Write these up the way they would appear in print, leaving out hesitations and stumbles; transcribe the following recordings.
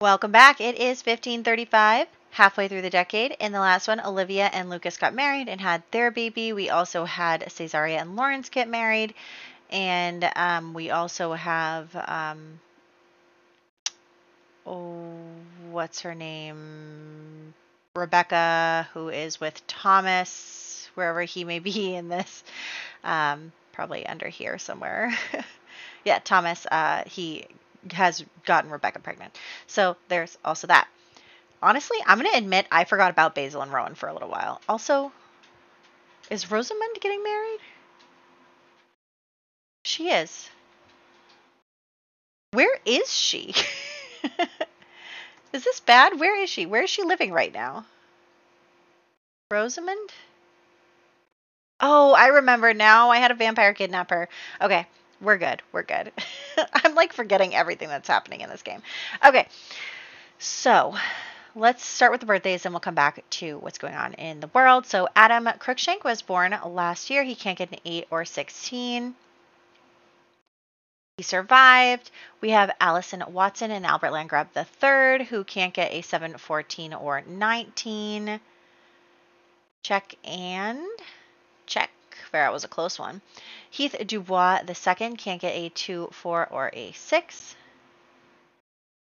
Welcome back. It is 1535, halfway through the decade. In the last one, Olivia and Lucas got married and had their baby. We also had Cesaria and Lawrence get married. And we also have, oh, what's her name? Rebecca, who is with Thomas, wherever he may be in this. Probably under here somewhere. Yeah, Thomas, he has gotten Rebecca pregnant. So there's also that. Honestly, I'm going to admit I forgot about Basil and Rowan for a little while. Also, is Rosamund getting married? She is. Where is she? Is this bad? Where is she? Where is she living right now? Rosamund? Oh, I remember now. I had a vampire kidnap her. Okay, we're good. We're good. I'm like forgetting everything that's happening in this game. Okay, so let's start with the birthdays and we'll come back to what's going on in the world. So Adam Cruikshank was born last year. He can't get an 8 or 16. He survived. We have Allison Watson and Albert Landgrab III, who can't get a 7, 14, or 19. Check and check. That was a close one. Heath Dubois II can't get a 2, 4, or a 6.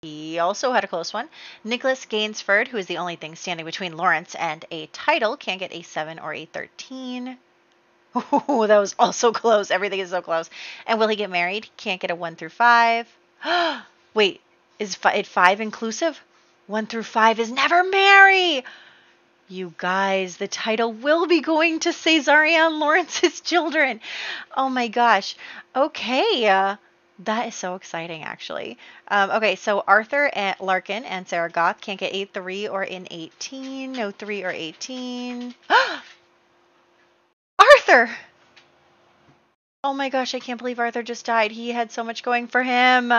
He also had a close one. Nicholas Gainsford, who is the only thing standing between Lawrence and a title, can't get a 7 or a 13. Oh, that was also close. Everything is so close. And will he get married? Can't get a 1 through 5. Wait, is it 5 inclusive? 1 through 5 is never marry. You guys, the title will be going to Cesaria and Lawrence's children. Oh my gosh. Okay. That is so exciting, actually. Okay, so Arthur and Larkin and Sarah Goth can't get a 3 or an 18. No 3 or 18. Arthur! Oh my gosh, I can't believe Arthur just died. He had so much going for him.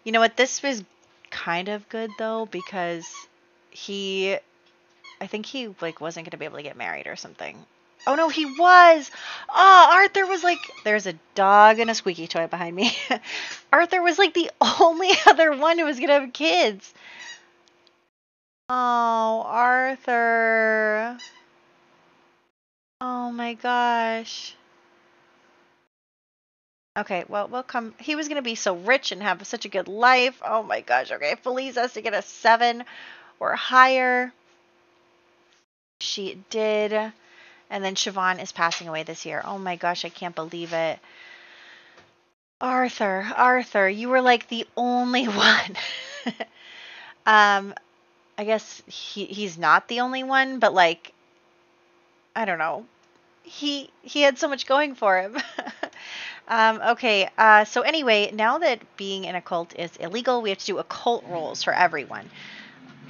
You know what? This was kind of good, though, because I think he, like, wasn't going to be able to get married or something. Oh, no, he was. Oh, Arthur was like, there's a dog and a squeaky toy behind me. Arthur was like the only other one who was going to have kids. Oh, Arthur. Oh my gosh. Okay, well, we'll come. He was going to be so rich and have such a good life. Oh my gosh. Okay, Felice has to get a 7 or higher. She did. And then Siobhan is passing away this year. Oh my gosh, I can't believe it. Arthur, you were like the only one. I guess he's not the only one, but like, I don't know. He had so much going for him. Okay, so anyway, now that being in a cult is illegal, we have to do occult roles for everyone.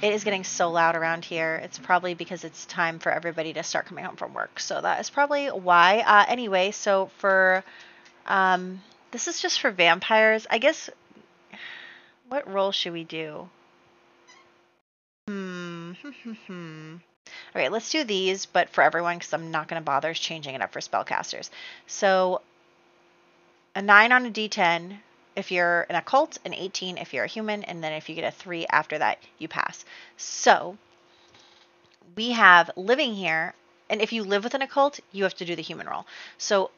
It is getting so loud around here. It's probably because it's time for everybody to start coming home from work. So that is probably why. Anyway, so for this is just for vampires. I guess, what role should we do? Okay, let's do these, but for everyone, because I'm not going to bother changing it up for spellcasters. So a 9 on a d10 if you're an occult, an 18 if you're a human, and then if you get a 3 after that, you pass. So we have living here, and if you live with an occult, you have to do the human role. So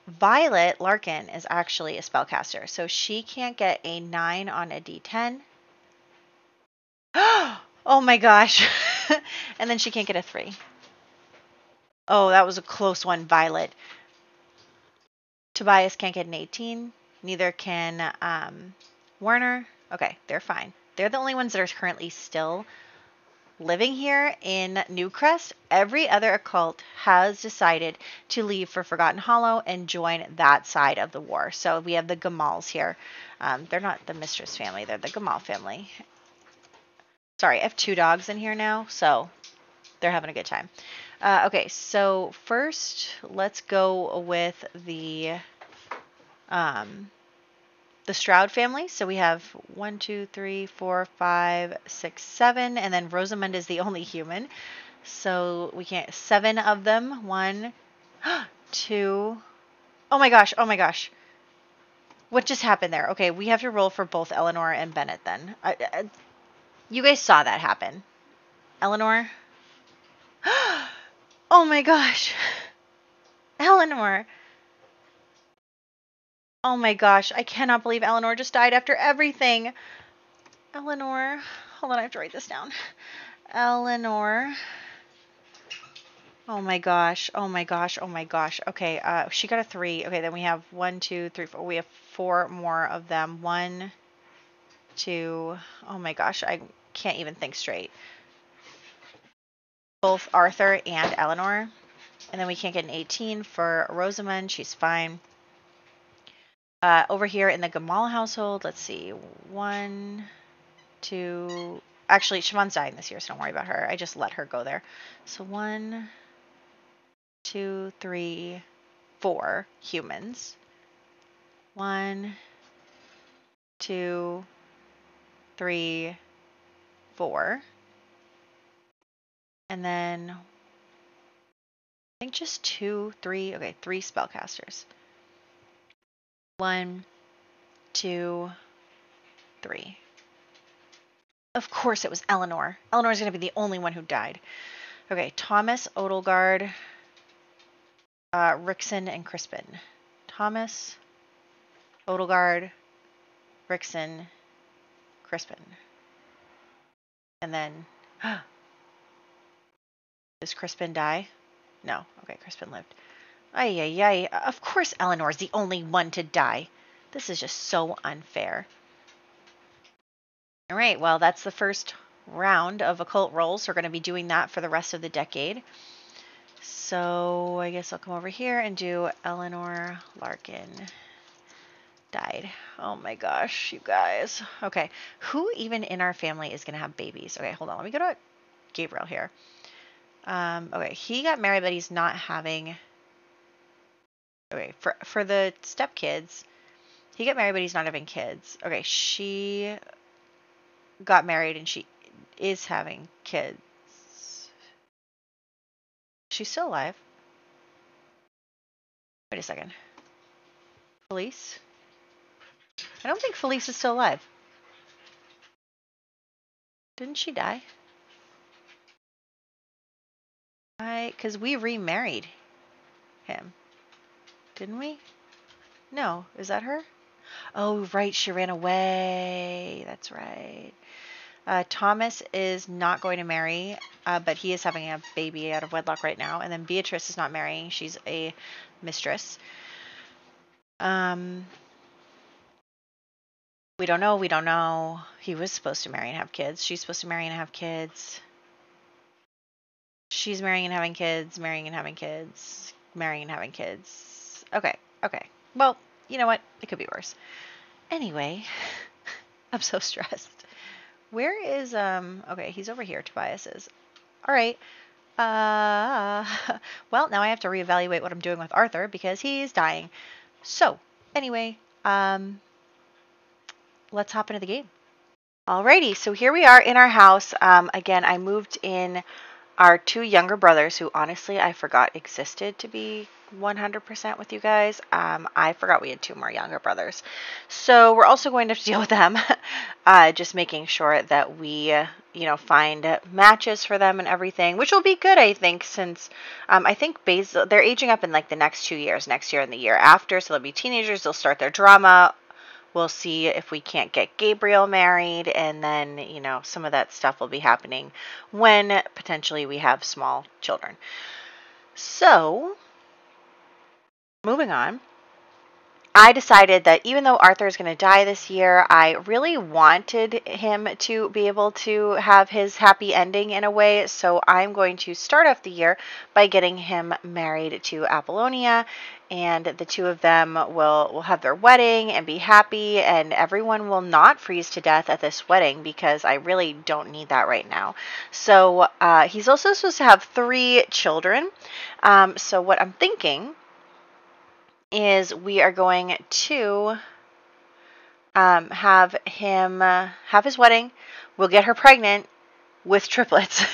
Violet Larkin is actually a spellcaster, so she can't get a 9 on a d10. Oh my gosh. And then she can't get a 3. Oh, that was a close one, Violet. Tobias can't get an 18. Neither can Werner. Okay, they're fine. They're the only ones that are currently still living here in Newcrest. Every other occult has decided to leave for Forgotten Hollow and join that side of the war. So we have the Gamals here. They're not the Mistress family. They're the Gamal family. Sorry, I have 2 dogs in here now, so they're having a good time. Okay, so first let's go with the Stroud family. So we have 1, 2, 3, 4, 5, 6, 7, and then Rosamund is the only human. So we can't 7 of them. 1, 2. Oh my gosh. What just happened there? Okay, we have to roll for both Eleanor and Bennett then. You guys saw that happen. Eleanor? Oh my gosh. Eleanor. Oh my gosh. I cannot believe Eleanor just died after everything. Eleanor. Hold on, I have to write this down. Eleanor. Oh my gosh. Oh my gosh. Oh my gosh. Okay, she got a 3. Okay, then we have 1, 2, 3, 4. We have 4 more of them. 1, 2. Oh my gosh. I can't even think straight. Both Arthur and Eleanor. And then we can't get an 18 for Rosamund. She's fine. Over here in the Gamal household, let's see. 1, 2. Actually, Siobhan's dying this year, so don't worry about her. I just let her go there. So 1, 2, 3, 4 humans. 1, 2, 3, 4. And then I think just 2, 3. Okay, 3 spellcasters. 1, 2, 3. Of course it was Eleanor. Eleanor's going to be the only one who died. Okay, Thomas, Odelgard, Rickson, and Crispin. Thomas, Odelgard, Rickson, Crispin. And then, does Crispin die? No. Okay, Crispin lived. Ay, ay, ay. Of course Eleanor's the only one to die. This is just so unfair. All right, well, that's the first round of occult rolls. We're going to be doing that for the rest of the decade. So I guess I'll come over here and do Eleanor Larkin died. Oh my gosh, you guys. Okay, who even in our family is going to have babies? Okay, hold on. Let me go to Gabriel here. Okay, he got married, but he's not having... Okay, for the stepkids, he got married, but he's not having kids. Okay, she got married and she is having kids. She's still alive. Wait a second. Felice? I don't think Felice is still alive. Didn't she die? Because we remarried him. Didn't we? No. Is that her? Oh, right. She ran away. That's right. Thomas is not going to marry, but he is having a baby out of wedlock right now. And then Beatrice is not marrying. She's a mistress. We don't know. We don't know. He was supposed to marry and have kids. She's supposed to marry and have kids. She's marrying and having kids, marrying and having kids, marrying and having kids. Okay. Okay. Well, you know what? It could be worse. Anyway, I'm so stressed. Where is, okay, he's over here, Tobias is. All right. Well, now I have to reevaluate what I'm doing with Arthur because he's dying. So, anyway, let's hop into the game. Alrighty, so here we are in our house. Again, I moved in our 2 younger brothers who honestly I forgot existed, to be 100% with you guys. I forgot we had 2 more younger brothers. So we're also going to have to deal with them. Just making sure that we, find matches for them and everything, which will be good, I think, since I think they're aging up in like the next 2 years, next year and the year after. So they'll be teenagers. They'll start their drama. We'll see if we can't get Gabriel married, and then, some of that stuff will be happening when potentially we have small children. So, moving on. I decided that even though Arthur is going to die this year, I really wanted him to be able to have his happy ending in a way. So I'm going to start off the year by getting him married to Apollonia, and the 2 of them will have their wedding and be happy, and everyone will not freeze to death at this wedding because I really don't need that right now. So he's also supposed to have 3 children. So what I'm thinking is we are going to have him have his wedding. We'll get her pregnant with triplets,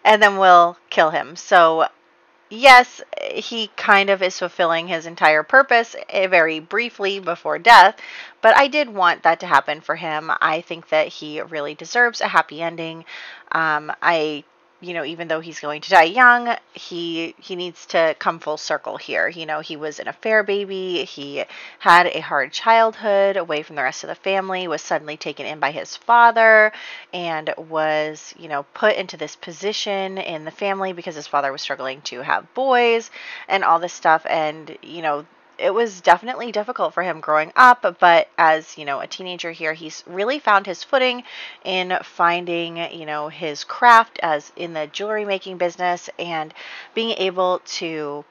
and then we'll kill him. So yes, he kind of is fulfilling his entire purpose very briefly before death, but I did want that to happen for him. I think that he really deserves a happy ending. I even though he's going to die young, he needs to come full circle here. He was an affair baby. He had a hard childhood away from the rest of the family, was suddenly taken in by his father, and was, put into this position in the family because his father was struggling to have boys and all this stuff. And, it was definitely difficult for him growing up, but as a teenager here, he's really found his footing in finding his craft as in the jewelry making business, and being able to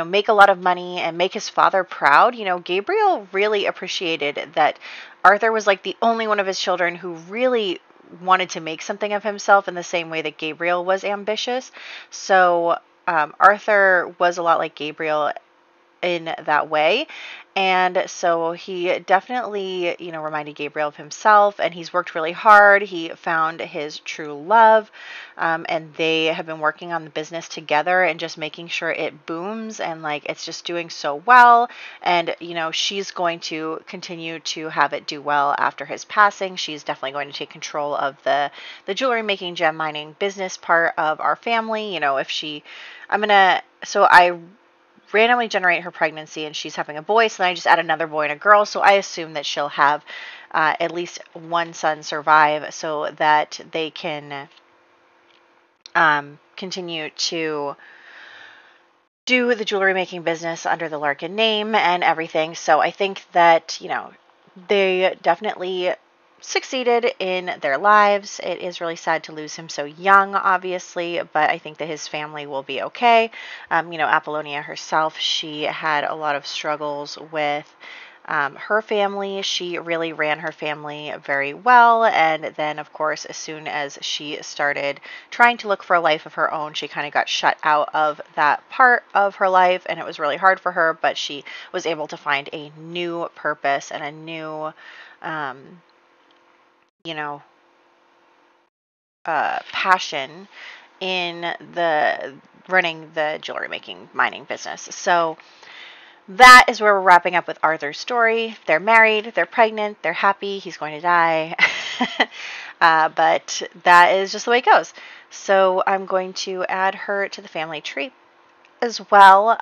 make a lot of money and make his father proud. Gabriel really appreciated that Arthur was like the only one of his children who really wanted to make something of himself in the same way that Gabriel was ambitious. So Arthur was a lot like Gabriel in that way. And so he definitely, reminded Gabriel of himself, and he's worked really hard. He found his true love, and they have been working on the business together and just making sure it booms and like it's just doing so well. And, she's going to continue to have it do well after his passing. She's definitely going to take control of the jewelry making, gem mining business part of our family. So I randomly generate her pregnancy and she's having a boy, so then I just add another boy and a girl, so I assume that she'll have at least one son survive so that they can continue to do the jewelry making business under the Larkin name and everything. So I think that, they definitely succeeded in their lives. It is really sad to lose him so young, obviously, but I think that his family will be okay. Apollonia herself, she had a lot of struggles with her family. She really ran her family very well. And then, of course, as soon as she started trying to look for a life of her own, she kind of got shut out of that part of her life. And it was really hard for her, but she was able to find a new purpose and a new, passion in the running the jewelry making mining business. So that is where we're wrapping up with Arthur's story. They're married, they're pregnant, they're happy, he's going to die. But that is just the way it goes. So I'm going to add her to the family tree as well.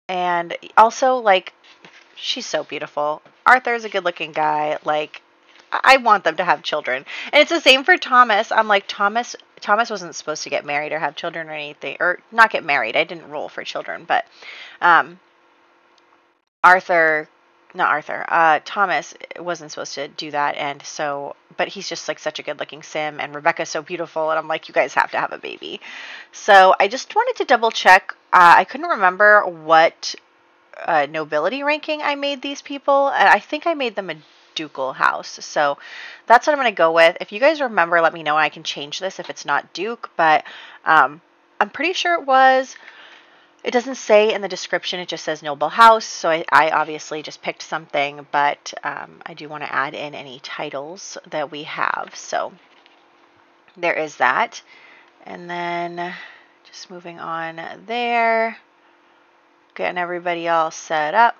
And also, like, she's so beautiful. Arthur's a good looking guy. Like, I want them to have children. And it's the same for Thomas. I'm like, Thomas wasn't supposed to get married or have children or anything, or not get married. I didn't roll for children, but Thomas wasn't supposed to do that. And so, but he's just like such a good looking sim, and Rebecca's so beautiful. And I'm like, you guys have to have a baby. So I just wanted to double check. I couldn't remember what nobility ranking I made these people. I think I made them a ducal house. So that's what I'm going to go with. If you guys remember, let me know and I can change this if it's not duke, but I'm pretty sure it was. It doesn't say in the description, it just says noble house, so I obviously just picked something, but I do want to add in any titles that we have. So there is that. And then just moving on there, getting everybody all set up.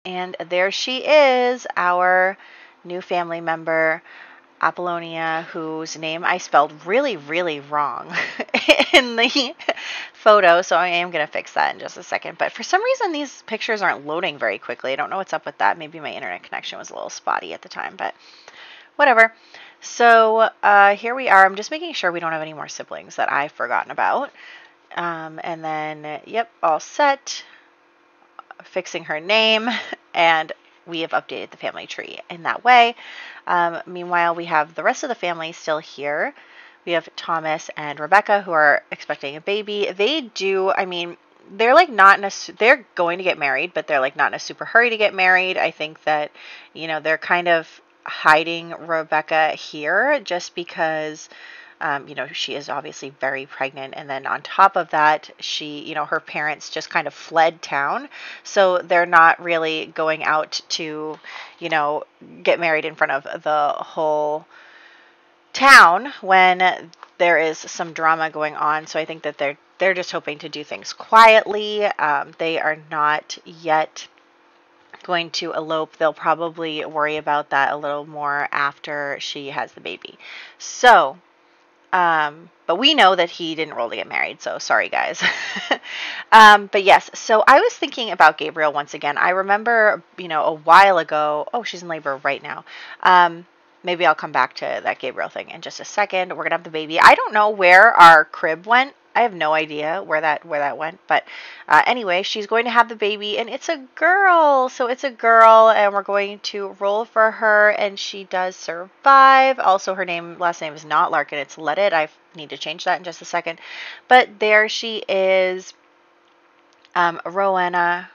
And there she is, our new family member, Apollonia, whose name I spelled really, really wrong in the photo. So I am going to fix that in just a second. But for some reason, these pictures aren't loading very quickly. I don't know what's up with that. Maybe my internet connection was a little spotty at the time, but whatever. So here we are. I'm just making sure we don't have any more siblings that I've forgotten about. And then, yep, all set. Fixing her name, and we have updated the family tree in that way. Meanwhile, we have the rest of the family still here. We have Thomas and Rebecca, who are expecting a baby. They're like not in they're going to get married, but they're like not in a super hurry to get married. I think that, they're kind of hiding Rebecca here just because she is obviously very pregnant. And then on top of that, her parents just kind of fled town. So they're not really going out to, get married in front of the whole town when there is some drama going on. So I think that they're just hoping to do things quietly. They are not yet going to elope. They'll probably worry about that a little more after she has the baby. So, but we know that he didn't roll to get married, so sorry guys. But yes, so I was thinking about Gabriel once again. I remember, a while ago, oh, she's in labor right now. Maybe I'll come back to that Gabriel thing in just a second. We're gonna have the baby. I don't know where our crib went. I have no idea where that went. But anyway, she's going to have the baby, and it's a girl. So it's a girl, and we're going to roll for her, and she does survive. Also, her last name is not Larkin. It's Leddit. I need to change that in just a second. But there she is, Rowana,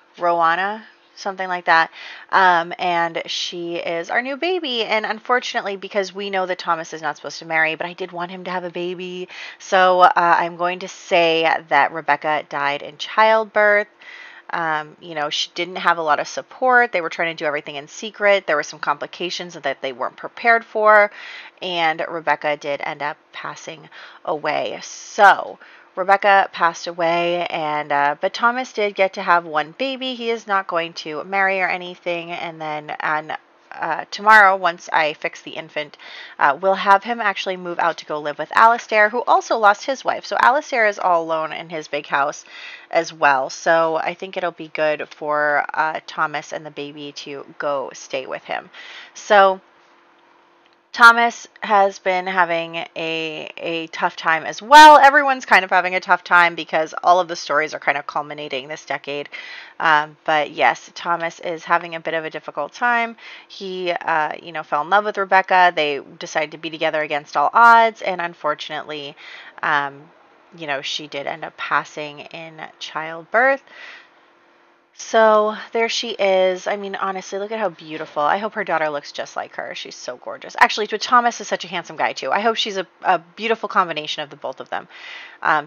something like that. And she is our new baby. And unfortunately, because we know that Thomas is not supposed to marry, but I did want him to have a baby. So I'm going to say that Rebecca died in childbirth. She didn't have a lot of support. They were trying to do everything in secret. There were some complications that they weren't prepared for. And Rebecca did end up passing away. So Rebecca passed away, and but Thomas did get to have one baby. He is not going to marry or anything. And then tomorrow, once I fix the infant, we'll have him actually move out to go live with Alistair, who also lost his wife. So Alistair is all alone in his big house as well. So I think it'll be good for Thomas and the baby to go stay with him. So Thomas has been having a tough time as well. Everyone's kind of having a tough time because all of the stories are kind of culminating this decade. But yes, Thomas is having a bit of a difficult time. He, fell in love with Rebecca. They decided to be together against all odds. And unfortunately, she did end up passing in childbirth. So there she is. I mean, honestly, look at how beautiful. I hope her daughter looks just like her. She's so gorgeous. Actually, but Thomas is such a handsome guy, too. I hope she's a beautiful combination of the both of them.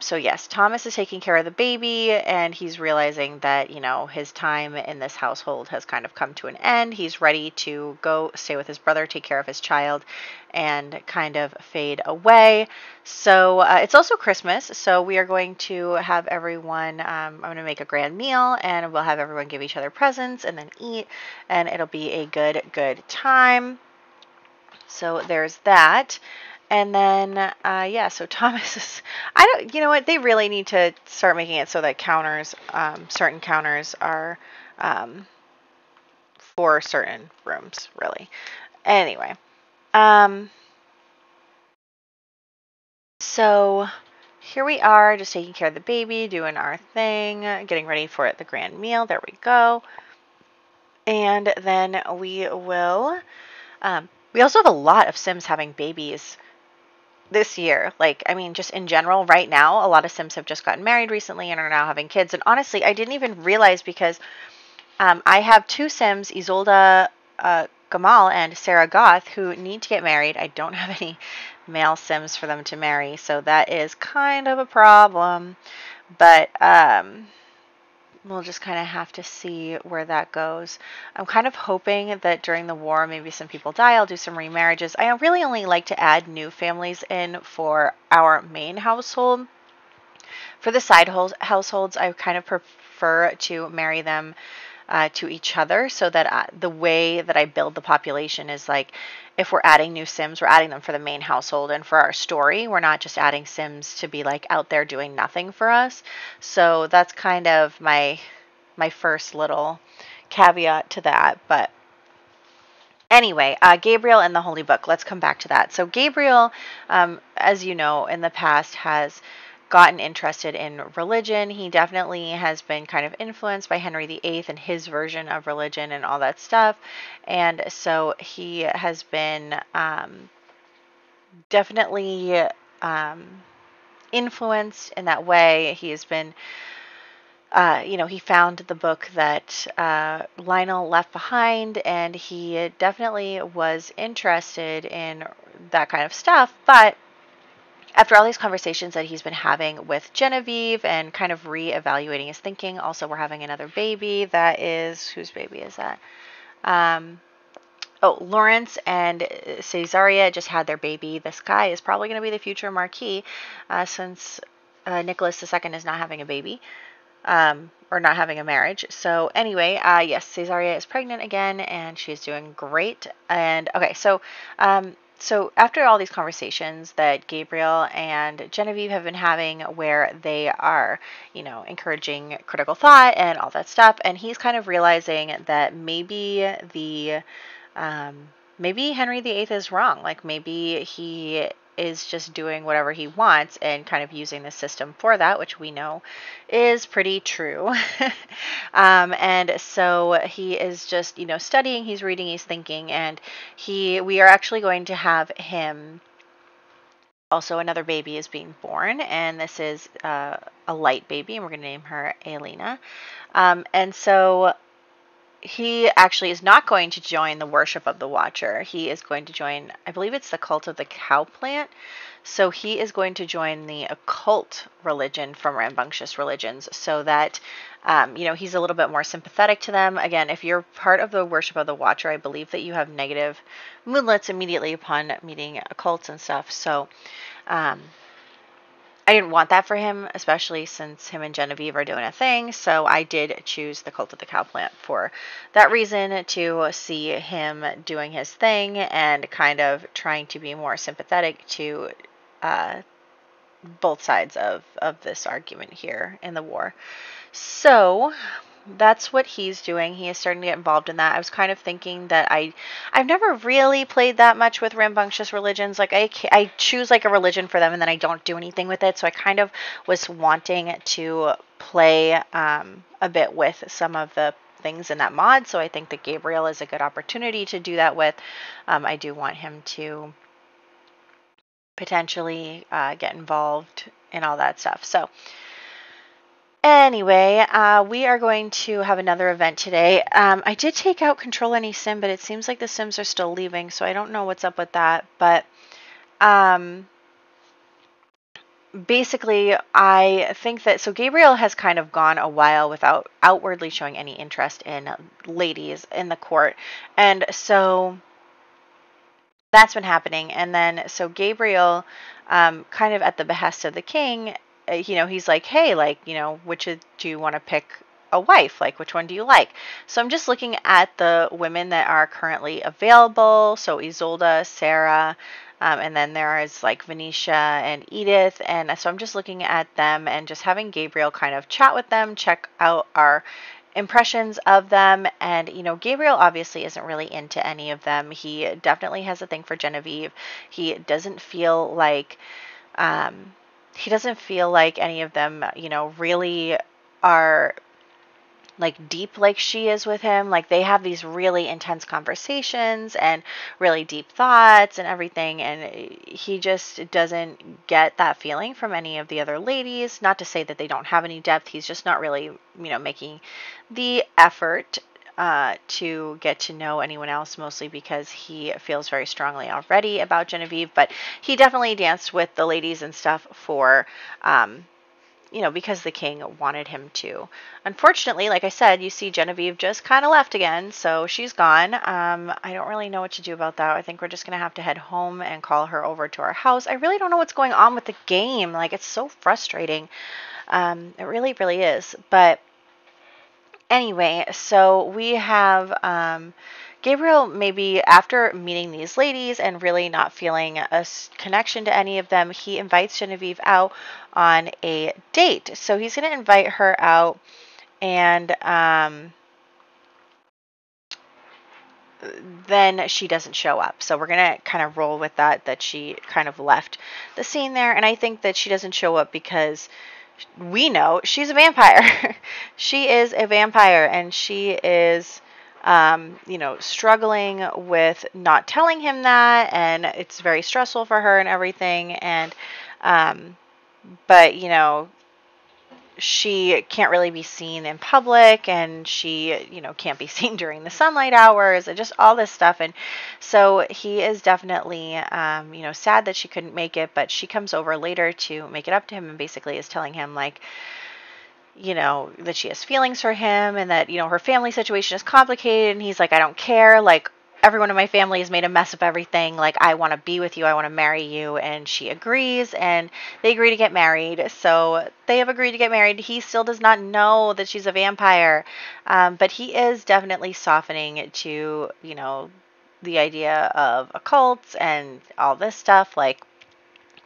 So yes, Thomas is taking care of the baby, and he's realizing that, his time in this household has kind of come to an end. He's ready to go stay with his brother, take care of his child, and kind of fade away. So it's also Christmas, so we are going to have everyone, I'm going to make a grand meal, and we'll have everyone give each other presents and then eat, and it'll be a good time. So there's that. And then, so Thomas is, you know what, they really need to start making it so that counters, certain counters are for certain rooms, really. Anyway, so here we are, just taking care of the baby, doing our thing, getting ready for the grand meal. There we go. And then we will, we also have a lot of Sims having babies this year. Just in general, right now, a lot of Sims have just gotten married recently and are now having kids. And honestly, I didn't even realize because I have two Sims, Isolda Gamal and Sarah Goth, who need to get married. I don't have any male Sims for them to marry, so that is kind of a problem. But we'll just kind of have to see where that goes. I'm kind of hoping that during the war, maybe some people die. I'll do some remarriages. I really only like to add new families in for our main household. For the side households, I kind of prefer to marry them to each other, so that the way that I build the population is like, if we're adding new Sims, we're adding them for the main household and for our story. We're not just adding Sims to be like out there doing nothing for us. So that's kind of my first little caveat to that. But anyway, Gabriel and the Holy Book. Let's come back to that. So Gabriel, as you know, in the past has gotten interested in religion. He definitely has been kind of influenced by Henry VIII and his version of religion and all that stuff. And so he has been definitely influenced in that way. He has been, he found the book that Lionel left behind, and he definitely was interested in that kind of stuff. But after all these conversations that he's been having with Genevieve and kind of re-evaluating his thinking, also we're having another baby that is, whose baby is that? Oh, Lawrence and Caesarea just had their baby. This guy is probably going to be the future Marquis, since Nicholas II is not having a baby, or not having a marriage. So anyway, yes, Caesarea is pregnant again, and she's doing great. And okay, so after all these conversations that Gabriel and Genevieve have been having, where they are, encouraging critical thought and all that stuff, and he's kind of realizing that maybe Henry VIII is wrong. Like, maybe he is just doing whatever he wants and kind of using the system for that, which we know is pretty true. And so he is just, studying, he's reading, he's thinking, and we are actually going to have him. Also, another baby is being born, and this is a light baby, and we're going to name her Elena. And so he actually is not going to join the worship of the Watcher. He is going to join, I believe it's the cult of the cow plant. So he is going to join the occult religion from Rambunctious Religions, so that, he's a little bit more sympathetic to them. Again, if you're part of the worship of the Watcher, I believe that you have negative moodlets immediately upon meeting occults and stuff. So, I didn't want that for him, especially since him and Genevieve are doing a thing. So I did choose the Cult of the Cow Plant for that reason, to see him doing his thing and kind of trying to be more sympathetic to both sides of this argument here in the war. So that's what he's doing. He is starting to get involved in that. I was kind of thinking that I've never really played that much with Rambunctious Religions. Like, I choose like a religion for them and then I don't do anything with it. So I kind of was wanting to play a bit with some of the things in that mod. So I think that Gabriel is a good opportunity to do that with. I do want him to potentially get involved in all that stuff. So anyway, we are going to have another event today. I did take out Control Any Sim, but it seems like the Sims are still leaving, so I don't know what's up with that. But basically, I think that, so Gabriel has kind of gone a while without outwardly showing any interest in ladies in the court. And so that's been happening. And then, so Gabriel, kind of at the behest of the king, he's like, hey, like, which do you want to pick a wife? Like, which one do you like? So I'm just looking at the women that are currently available. So Isolde, Sarah, and then there is like Venetia and Edith. And so I'm just looking at them and just having Gabriel kind of chat with them, check out our impressions of them. And Gabriel obviously isn't really into any of them. He definitely has a thing for Genevieve. He doesn't feel like any of them really are like deep like she is with him. Like, they have these really intense conversations and really deep thoughts and everything, and he just doesn't get that feeling from any of the other ladies. Not to say that they don't have any depth, he's just not really making the effort to get to know anyone else, mostly because he feels very strongly already about Genevieve. But he definitely danced with the ladies and stuff for because the king wanted him to. Unfortunately, like I said, you see Genevieve just kind of left again, so she's gone. I don't really know what to do about that. I think we're just going to have to head home and call her over to our house. I really don't know what's going on with the game. Like, it's so frustrating. It really, really is. But anyway, so we have Gabriel, maybe after meeting these ladies and really not feeling a connection to any of them, he invites Genevieve out on a date. So he's going to invite her out, and then she doesn't show up. So we're going to kind of roll with that she kind of left the scene there. And I think that she doesn't show up because we know she's a vampire. She is a vampire, and she is struggling with not telling him that, and it's very stressful for her and everything. And, but, she can't really be seen in public, and she, can't be seen during the sunlight hours, and just all this stuff. And so he is definitely, sad that she couldn't make it, but she comes over later to make it up to him and basically is telling him, like, that she has feelings for him, and that, her family situation is complicated. And he's like, I don't care. Like, everyone in my family has made a mess of everything. Like, I want to be with you. I want to marry you. And she agrees, and they agree to get married. So they have agreed to get married. He still does not know that she's a vampire. But he is definitely softening to, the idea of occults and all this stuff. Like,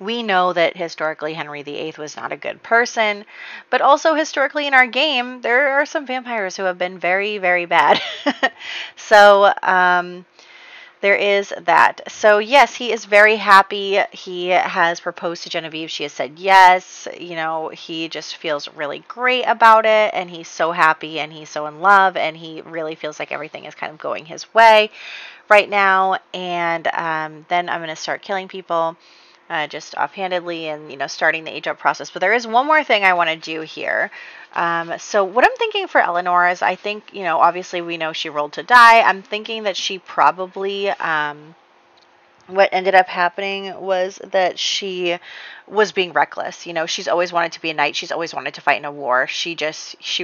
we know that historically Henry VIII was not a good person, but also historically in our game, there are some vampires who have been very, very bad. So, there is that. So, yes, he is very happy. He has proposed to Genevieve. She has said yes. He just feels really great about it, and he's so happy, and he's so in love, and he really feels like everything is kind of going his way right now. And then I'm going to start killing people. Just offhandedly and, starting the age up process. But there is one more thing I want to do here. So what I'm thinking for Eleanor is, I think, obviously we know she rolled to die. I'm thinking that she probably, what ended up happening was that she was being reckless. She's always wanted to be a knight. She's always wanted to fight in a war. She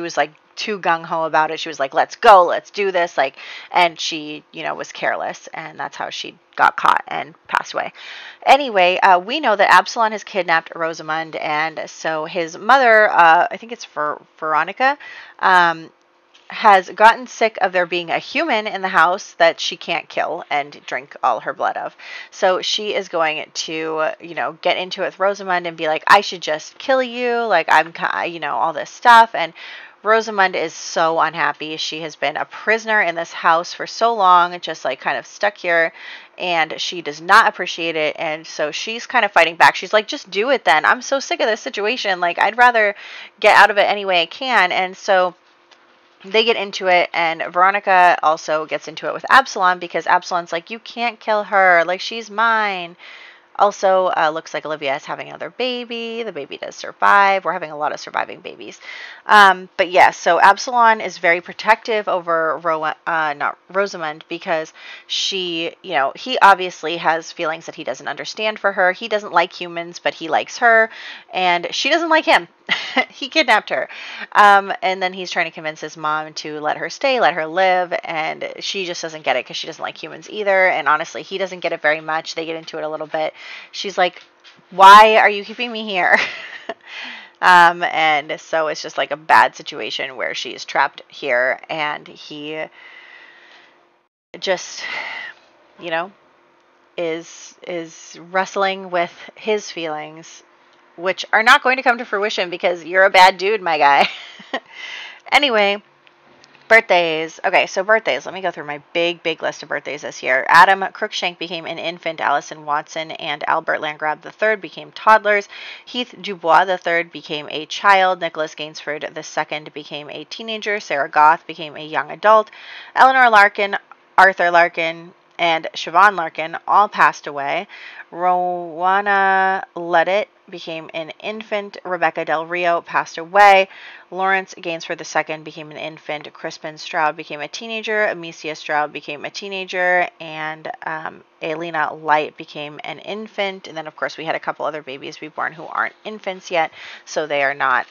was like too gung-ho about it. She was like, let's go, let's do this. And she, was careless, and that's how she got caught and passed away. Anyway, we know that Absalom has kidnapped Rosamund, and so his mother, I think it's Veronica, has gotten sick of there being a human in the house that she can't kill and drink all her blood of. So she is going to, get into it with Rosamund and be like, I should just kill you. Like, all this stuff. And Rosamund is so unhappy. She has been a prisoner in this house for so long, just kind of stuck here, and she does not appreciate it. And so she's kind of fighting back. She's like, just do it then. I'm so sick of this situation. Like, I'd rather get out of it any way I can. And so they get into it, and Veronica also gets into it with Absalom, because Absalom's like, you can't kill her. Like, she's mine. Also, looks like Olivia is having another baby. The baby does survive. We're having a lot of surviving babies. But yeah, so Absalom is very protective over not Rosamund, because she, he obviously has feelings that he doesn't understand for her. He doesn't like humans, but he likes her, and she doesn't like him. He kidnapped her. And then he's trying to convince his mom to let her stay, let her live, and she just doesn't get it because she doesn't like humans either. And honestly, he doesn't get it very much. They get into it a little bit. She's like, why are you keeping me here? And so it's just like a bad situation where she's trapped here, and he just, is wrestling with his feelings, which are not going to come to fruition because you're a bad dude, my guy. Anyway, birthdays. Okay, so birthdays. Let me go through my big list of birthdays this year. Adam Cruikshank became an infant. Allison Watson and Albert Landgrab III became toddlers. Heath Dubois III became a child. Nicholas Gainsford II became a teenager. Sarah Goth became a young adult. Eleanor Larkin, Arthur Larkin, and Siobhan Larkin all passed away. Rowena Leddit became an infant. Rebecca Del Rio passed away. Lawrence Gainsford II became an infant. Crispin Stroud became a teenager. Amicia Stroud became a teenager. And Alina Light became an infant. And then, of course, we had a couple other babies be born who aren't infants yet. So they are not,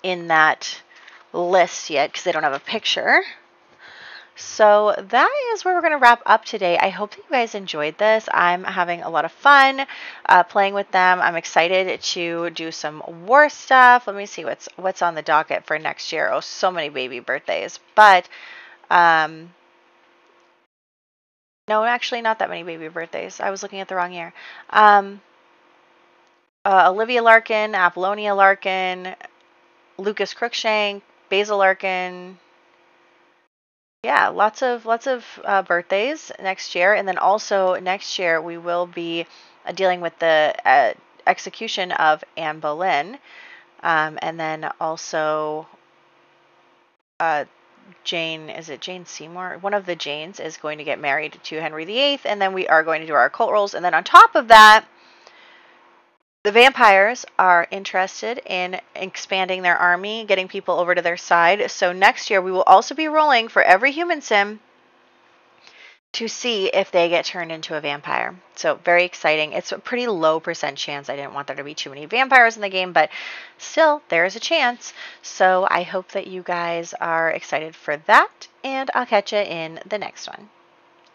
in that list yet because they don't have a picture. So that is where we're going to wrap up today. I hope that you guys enjoyed this. I'm having a lot of fun playing with them. I'm excited to do some war stuff. Let me see what's on the docket for next year. Oh, so many baby birthdays. But no, actually not that many baby birthdays. I was looking at the wrong year. Olivia Larkin, Apollonia Larkin, Lucas Cruikshank, Basil Larkin. Yeah, lots of birthdays next year. And then also next year we will be dealing with the execution of Anne Boleyn. And then also Jane Seymour? One of the Janes is going to get married to Henry VIII. And then we are going to do our occult rolls. And then on top of that, the vampires are interested in expanding their army, getting people over to their side. So next year we will also be rolling for every human sim to see if they get turned into a vampire. So very exciting. It's a pretty low % chance. I didn't want there to be too many vampires in the game, but still there is a chance. So I hope that you guys are excited for that, and I'll catch you in the next one.